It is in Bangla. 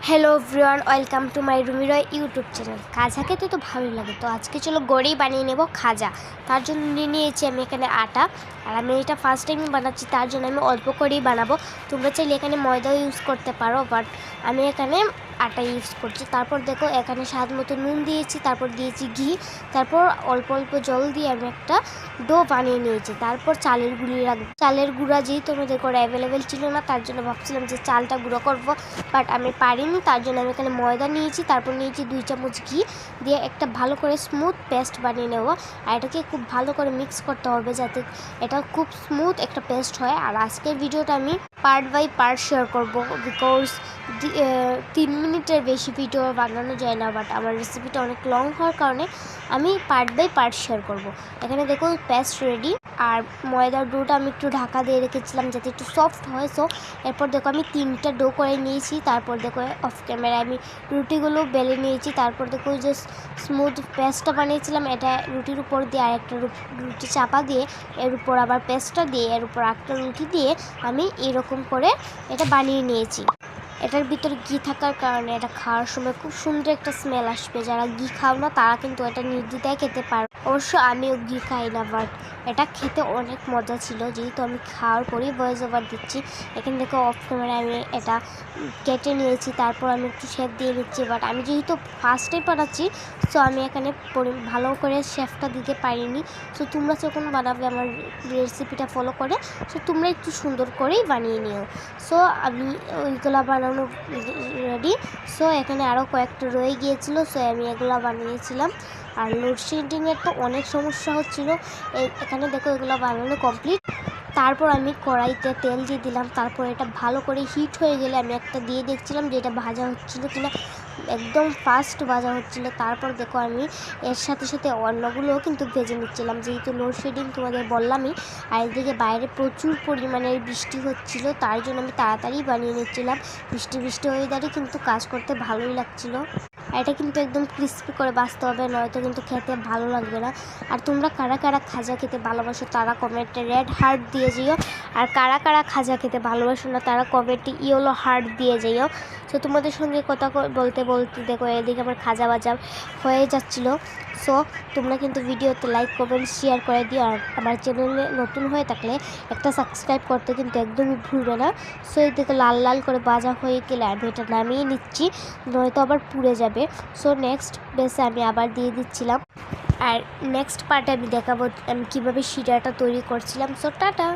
Hello everyone, welcome to my রুমিরয় YouTube channel. খাজা খেতে তো ভালোই লাগে, তো আজকে চলো গড়েই বানিয়ে নেব খাজা। তার জন্য নিয়ে নিয়েছি আমি এখানে আটা, আর আমি এটা ফার্স্ট টাইমই বানাচ্ছি, তার জন্য আমি অল্প করেই বানাবো। তোমরা চাইলে এখানে ময়দাও ইউজ করতে পারো, বাট আমি এখানে আটা ইউজ করছি। তারপর দেখো এখানে স্বাদ মতো নুন দিয়েছি, তারপর দিয়েছি ঘি, তারপর অল্প অল্প জল দিয়ে আমি একটা ডো বানিয়ে নিয়েছি। তারপর চালের গুঁড়ি রাখবো। চালের গুঁড়া যেহেতু আমাদের ঘরে অ্যাভেলেবেল ছিল না, তার জন্য ভাবছিলাম যে চালটা গুঁড়ো করবো, বাট আমি পারিনি। তার জন্য আমি এখানে ময়দা নিয়েছি, তারপর নিয়েছি 2 চামচ ঘি দিয়ে একটা ভালো করে স্মুথ পেস্ট বানিয়ে নেব। আর এটাকে খুব ভালো করে মিক্স করতে হবে যাতে এটা খুব স্মুথ একটা পেস্ট হয়। আর আজকের ভিডিওটা আমি পার্ট বাই পার্ট শেয়ার করবো, বিকজ 3 মিনিটের বেশি ভিডিও বানানো যায় না, বাট আমার রেসিপিটা অনেক লং হওয়ার কারণে আমি পার্ট বাই পার্ট শেয়ার করব। এখানে দেখো পেস্ট রেডি। আর ময়দার ডোটা আমি একটু ঢাকা দিয়ে রেখেছিলাম যাতে একটু সফট হয়। সো এরপর দেখো আমি 3টা ডো করে নিয়েছি। তারপর দেখো অফ ক্যামেরায় আমি রুটিগুলো বেলে নিয়েছি। তারপর দেখো যে স্মুথ পেস্টটা বানিয়েছিলাম এটা রুটির উপর দিয়ে আরেকটা রুটি চাপা দিয়ে এর উপর আবার পেস্টটা দিয়ে এর উপর একটা রুটি দিয়ে আমি এরকম করে এটা বানিয়ে নিয়েছি। এটার ভিতরে ঘি থাকার কারণে এটা খাওয়ার সময় খুব সুন্দর একটা স্মেল আসবে। যারা ঘি খাও না তারা কিন্তু এটা নির্দ্বিধায় খেতে পারো। অবশ্য আমিও ঘি খাই না, বাট এটা খেতে অনেক মজা ছিল। যেহেতু আমি খাওয়ার পরেই ভয়েস ওভার দিচ্ছি, এখান থেকে অফ ক্যামেরায় আমি এটা কেটে নিয়েছি। তারপর আমি একটু শেপ দিয়ে নিচ্ছি, বাট আমি যেহেতু ফার্স্ট টাইম বানাচ্ছি, সো আমি এখানে ভালো করে শেপটা দিতে পারিনি। সো তোমরা যখন বানাবে আমার রেসিপিটা ফলো করে, সো তোমরা একটু সুন্দর করেই বানিয়ে নিও। সো আমি ওইগুলো বানানো রেডি। সো এখানে আরও কয়েকটা রয়ে গিয়েছিলো, সো আমি এগুলো বানিয়েছিলাম। আর লোডশেডিংয়ের তো অনেক সমস্যা হচ্ছিলো। এখানে দেখো এগুলো বানানো কমপ্লিট। তারপর আমি কড়াইতে তেল দিয়ে দিলাম। তারপর এটা ভালো করে হিট হয়ে গেলে আমি একটা দিয়ে দেখছিলাম যে এটা ভাজা হচ্ছিলো কিনা। একদম ফাস্ট ভাজা হচ্ছিলো। তারপর দেখো আমি এর সাথে সাথে অন্যগুলোও কিন্তু ভেজে নিচ্ছিলাম, যেহেতু লোডশেডিং তোমাদের বললামই। আর এদিকে বাইরে প্রচুর পরিমাণে বৃষ্টি হচ্ছিলো, তার জন্য আমি তাড়াতাড়ি বানিয়ে নিচ্ছিলাম। বৃষ্টি ওয়েদারে কিন্তু কাজ করতে ভালোই লাগছিলো। আর এটা কিন্তু একদম ক্রিস্পি করে ভাজতে হবে, নয়তো কিন্তু খেতে ভালো লাগবে না। আর তোমরা কারা কারা খাজা খেতে ভালোবাসো তারা কমেন্টে রেড হার্ট দিয়ে যেও, আর কারা কারা খাজা খেতে ভালোবাসো না তারা কমেন্টে ইয়েলো হার্ট দিয়ে যেও। সো তোমাদের সঙ্গে কথা বলতে বলতে দেখো এদিকে আমার খাজা ভাজা হয়ে যাচ্ছিলো। সো তোমরা কিন্তু ভিডিওতে লাইক কমেন্ট শেয়ার করে দিও। আর আমার চ্যানেলে নতুন হয়ে থাকলে একটা সাবস্ক্রাইব করতে কিন্তু একদমই ভুলবে না। সো এদিকে লাল লাল করে ভাজা হয়ে গেলে আমি এটা নামিয়ে নিচ্ছি, নয়তো আবার পুড়ে যাবে। সো নেক্সট বেসে আমি আবার দিয়ে দিচ্ছিলাম। আর নেক্সট পার্টে আমি দেখাবো আমি কীভাবে শিরাটা তৈরি করছিলাম। So tata.